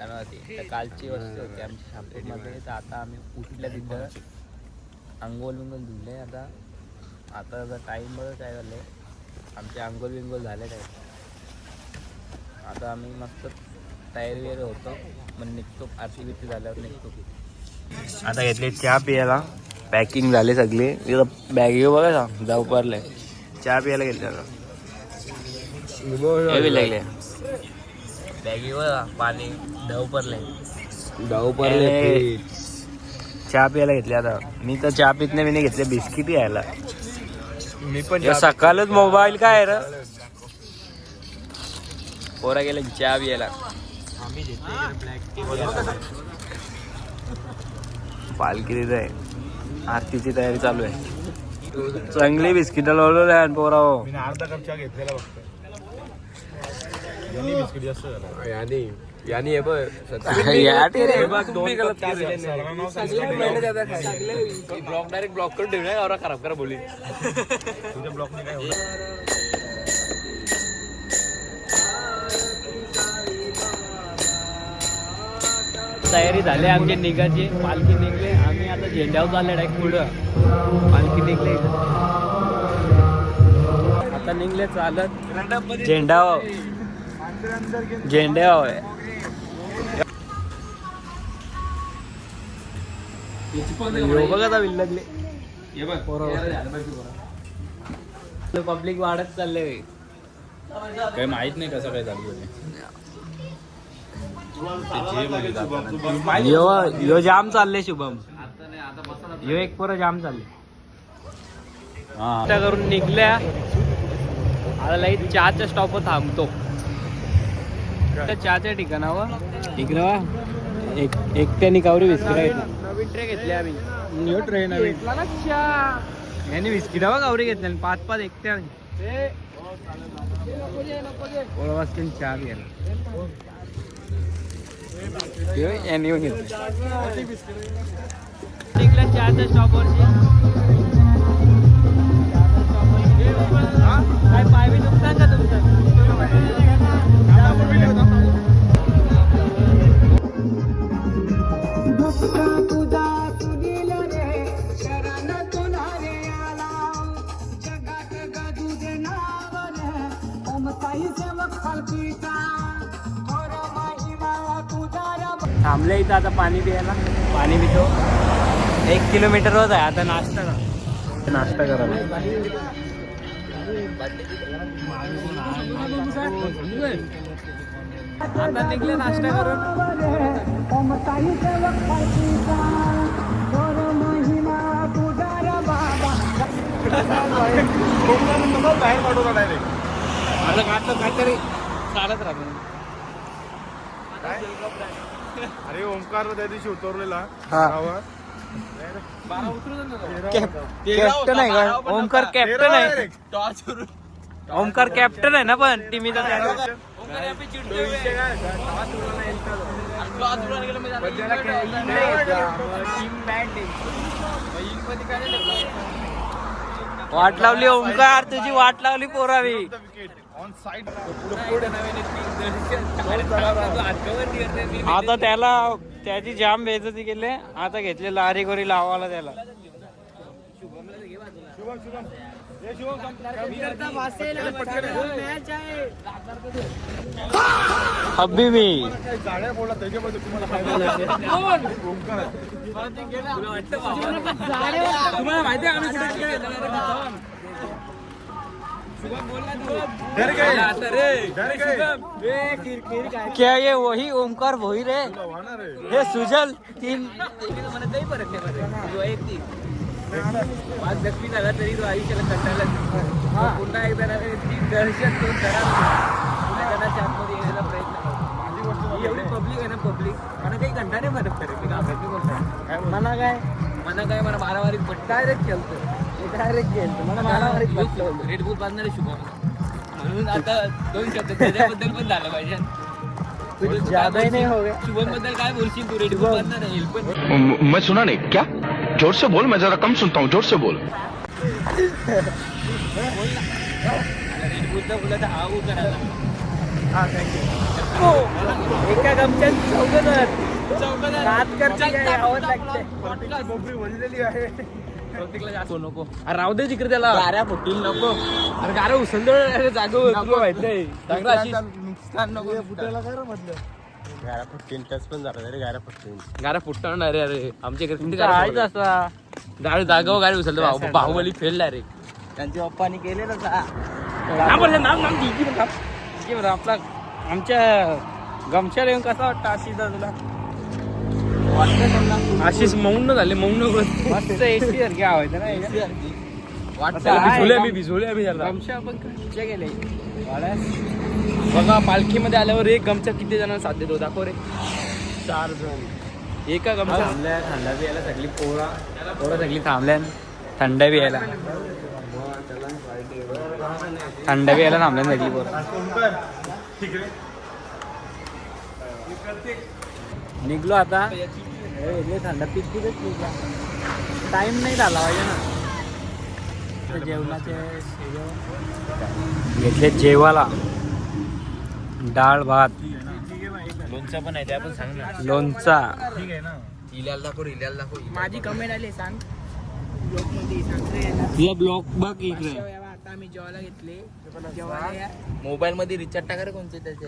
तर कालची वस्तू होती आमची शापूरमध्ये. तर आता आम्ही उठल्या तिथं अंघोल बिंगोल धुले. आता टाईम बघ काय झालं, आमचे अंघोल बिंगोल झाले काय. आता आम्ही मस्त तयारी वगैरे होतो, मग निघतो. आरती बिरती झाल्यावर निघतो. आता घेतले चहा पियाला, पॅकिंग झाले सगळे. बॅग बघा ना जाऊ पडले. चहा पियाला घेतले आता लागले बॅगी बघा, पाणी धाव पडले. चहा प्यायला घेतले. आता मी तर चहा पित नाही, मी नाही घेतले बिस्किट यायला. मी पण सकाळच मोबाईल काय रे पोरा गेले चहा प्यायला. पालखी तिथे आहे, आरतीची तयारी चालू आहे. चांगली बिस्किट लावलेलं आहे पोरा. अर्धा कप चहा घेतलेला बघतो. बिस्किट जास्त यानी ब्लॉक डायरेक्ट ब्लॉक करून ठेवणार और खराब करा बोली तुझ्या ब्लॉकने काय होणार. तयारी झाली आमची निघायची. पालखी निघले, आम्ही आता झेंड्यावर चालले डायरेक्ट पुढं. पालखी निघले, आता निघले चालत झेंडा बघा विल्लगले. पब्लिक वाढत चालले, काही माहित नाही कसं काय चालू आहे. यो जाम चालले शुभम. यो एक पोरं जाम चालले. करून निघल्या. आता लाईट चहाच्या स्टॉपवर थांबतो. चहाच्या ठिकाणावर इकडं एकट्याने कावरी बिस्किट नवीन ट्रे घेतले आम्ही. न्यू ट्रे नवीन यांनी बिस्किट गावरी घेतल्या 5-5 एकट्या. वाजता चहा घ्यायला यांनी घेतलं. निघल्या चहाच्या स्टॉपवरची. काय पाय बी नुकसान का तुमचं. थांबले इथं आता पाणी प्यायला. पाणी पितो. 1 किलोमीटरवरच आहे. आता नाश्ता करायला आता निघले नाश्ता करून. बाहेर पाठवला डायरेक्ट. आता काहीतरी चालत राहतो. अरे ओमकार त्या दिवशी उतरलेला कॅप्टन आहे का ओमकार. कॅप्टन आहे ओमकार. कॅप्टन आहे ना पण टीमीचा. वाट लावली ओमकार, तुझी वाट लावली पोरावी. आता त्याची जाम बेइज्जती केली. आता घेतले लारी गोरी लावायला त्याला. हबीबी तुम्हाला माहिती आहे क्या ये वही ओमकार वही रे. हे सुजल 3 फरक नाही. आज जखमी झाला तरी तो आयुष्याला कंटाळला. पुन्हा एकदा दहशत तो जगाच्या आतमध्ये येण्याचा प्रयत्न करतो. एवढी पब्लिक आहे ना, पब्लिक मला काही घंटा नाही फरक करेल. मना काय मला मारामारीत पट्ट डायरेक्ट खेळतो. मला मारामारीत पट्ट रेडबुल बांधणारे शुभम. म्हणून आता 2 शब्द त्याच्याबद्दल पण झालं पाहिजे. ज्यादा नहीं हो गया. शुभम बद्दल काय बोलशील तू. रेडबुल बांधणार आहे पण मैं सुना नहीं क्या. जोर से बोल, मैं जरा कम सुनता हूँ. जोर से बोल. रेडबुलचा बोला तर हा करायला एका गमच्यात चौघजण हात करते आवड लागते. नको अरे राहू दे तिकडे त्याला गाऱ्या फुटतील नको. अरे गाऱ्या उचलतो जागो तुला माहित नाही नको फुटायला काय म्हटलं. गारा फुटतील टच पण झाला रे. गाऱ्या फुटणार रे. अरे आमच्या इकडे किती आहेच गाड्या असा. गाडी जागो गाडी उचलतो. बाहुबली फेल रे. त्यांच्या पप्पानी केले ना आपला आमच्या गमच्या येऊन कसा वाटतं आशिषदा तुला? आशिष मौन झाले मौन मस्त एसी सारखी आवाज ना. भिजवले आम्ही त्याला. गमच्या आपण कच्चे गेले बघा पालखीमध्ये आल्यावर एक गमच्या किती जणांना साथ देतो दाखव रे. 4 जण एका गमच्या थांबल्या. थंडा बी यायला सगळी पोरं सगळी थांबल्या. थंडा बी यायला थांबल्या सगळी पोरं. निघलो आता. थंडा पिकच निघला. टाइम नाही झाला पाहिजे ना जेवणाचे. घेतले जेवायला डाळ भात लोणचं पण आहे. त्या पण सांग ना. लोणचा. ठीक आहे ना. इल्याला दाखव. माझी कमेंट आली सांग ब्लॉग मध्ये सांगते. तुझा ब्लॉग बघ इकडे. आता आम्ही जेवायला घेतले. जेवायला मोबाईल मध्ये रिचार्ज टाका रे कोणते त्याचे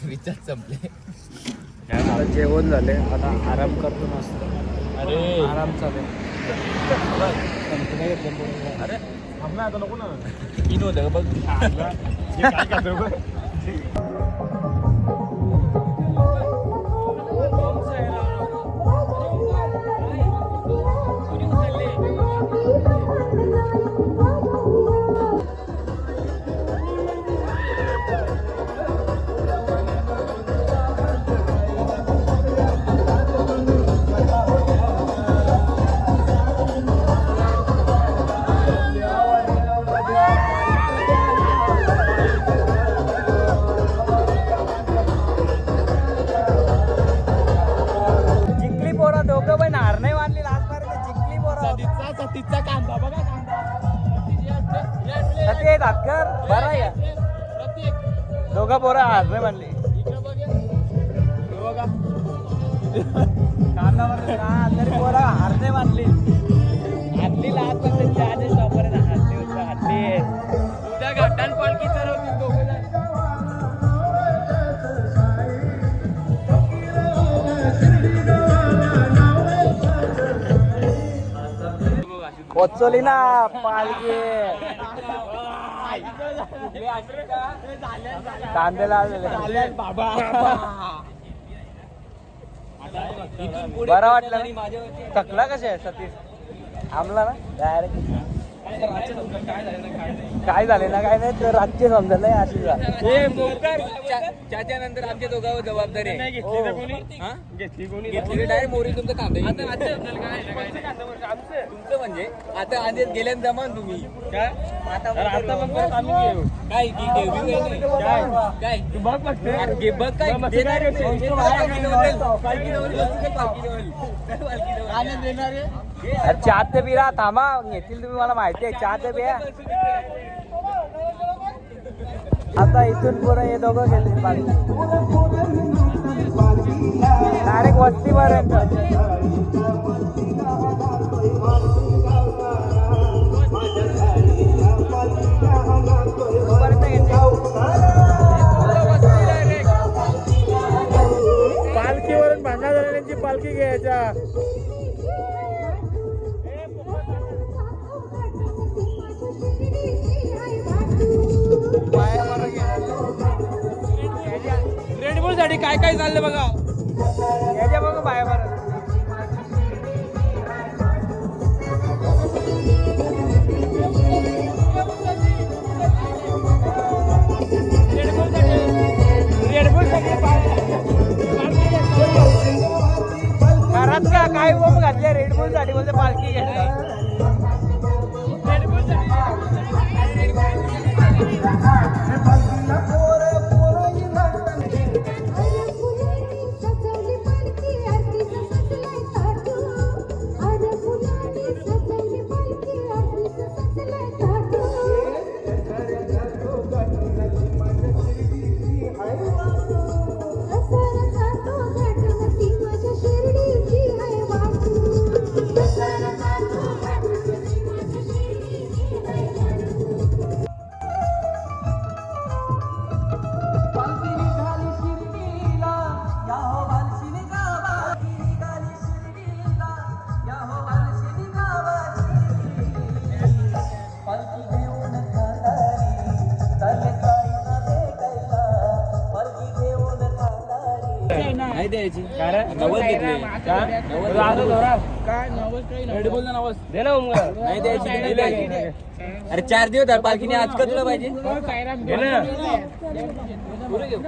रिचार्ज संपले. आता जेवण झाले. आता आराम करतो मस्त. अरे आराम चालू अरे थांब ना आता नको ना. तीन होतं बघ. काय करतो बघ. दोघं पण हार नाही मानली. लास्ट बार जिंकली पोरं. सतीचा कांदा बघा. ते धाकर बरं आहे. दोघं पोरं हार नाही मानली. तरी पोरं हार नाही मानली. हारली लास्ट पण त्यांच्या आधी स्टॉपर हारली. उद्या घाटान पालखी चढवतील दोघं. पोचवली ना पालखी. कांद्याला बाबा बरं वाटलं. थकला कसे आहे सतीश? थांबला ना डायरेक्ट. काय झाले ना काय नाही तर रातचे समजलं अशी त्याच्यानंतर आमच्या दोघांवर जबाबदारी आहे. घेतली डायरेक्ट मोरी तुमचं कांदा तुमचं म्हणजे आता आधी गेल्यान जमान तुम्ही काय तू बघ बघ काय देणार चहा ते बिरा थांबा घेतील तुम्ही. मला माहिती आहे चहा ते बिया. आता इथून पुढे हे दोघं गेले डायरेक्ट वस्तीपर्यंत. पालखीवरून भांडा झालेल्यांची पालखी घ्यायच्या. रेडबुल साठी काय काय चाललं बघा. याच्या बघा बाया बरं. घरात का काय बोम घातल्या रेडबुल साठी बोलते पालखी घ्यायला. द्यायची कारण 90 घेतली रेडी बोल ना नवस दे ना ओमकार. नाही द्यायची की नाही द्यायची? अरे 4 दिवस आहे पालखीने, आज का तुला पाहिजे? घे ना. पुरे घेऊ.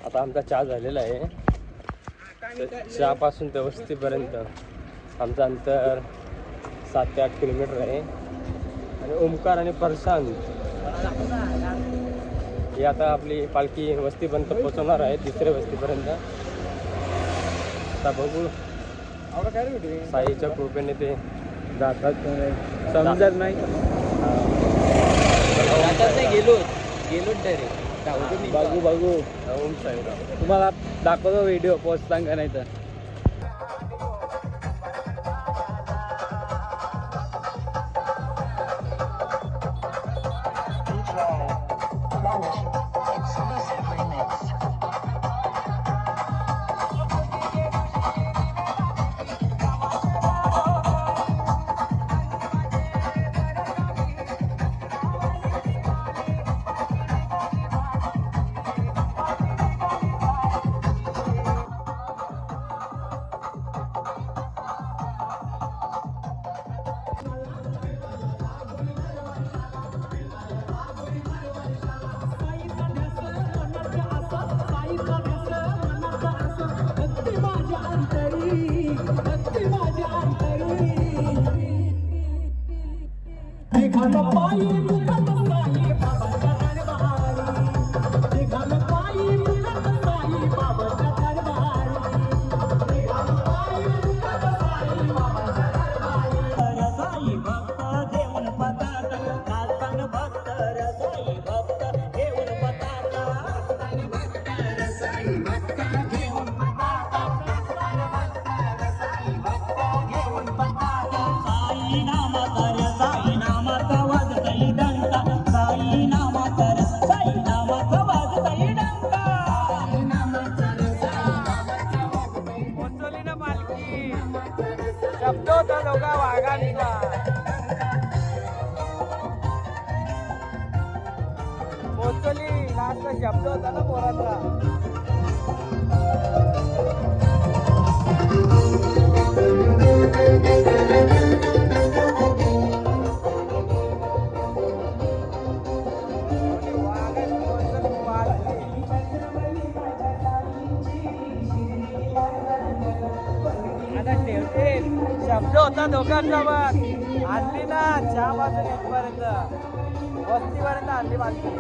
आता आमचा चहा झालेला आहे. चहा पासून ते वस्तीपर्यंत आमचं अंतर 7 ते 8 किलोमीटर आहे. आणि ओमकार आणि प्रशांत ही आता आपली पालखी वस्तीपर्यंत पोहोचवणार आहे, दुसऱ्या वस्तीपर्यंत. आता बघू साईच्या कृपेने ते जातात समजत नाही. जातात नाही, गेलो डायरेक्ट. बघू ओम साईराम. तुम्हाला दाखवतो व्हिडिओ पोचताना का नाही तर. शब्द होता ना पोराचा. आता ठेवते शब्द होता दोघांचा पण आणली ना चहा पासून इथपर्यंत वस्तीपर्यंत आणली पालखी.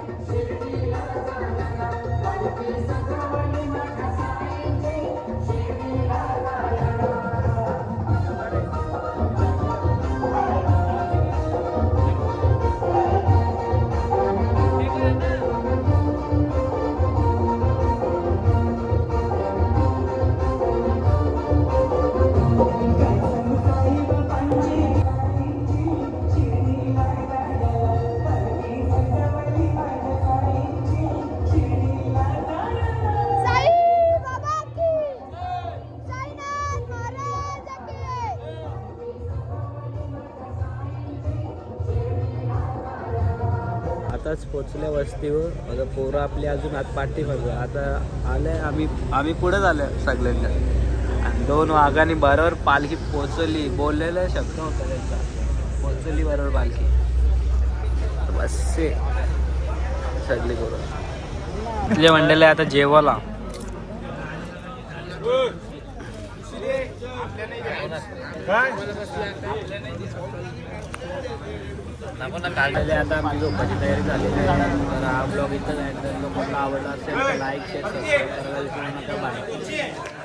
आताच पोचल्या वस्तीवर. आता पोरं आपली अजून आत पाठीमागं. आता आले आम्ही पुढे झालो सगळ्यांना. आणि 2 वाघांनी बरोबर पालखी पोचवली. बोललेलं शब्द होता त्यांचा, पोचवली बरोबर पालखी. बस सगळी बरोबर इथले मंडळी आता जेवायला. काढलेले आता आमची झोपाची तयारी झालेली आहे. तर हा ब्लॉग इथं आहे. तर लोकांना आवडला असेल तर लाईक शेअर सबस्क्राईब करायला विसरू नका. बाय.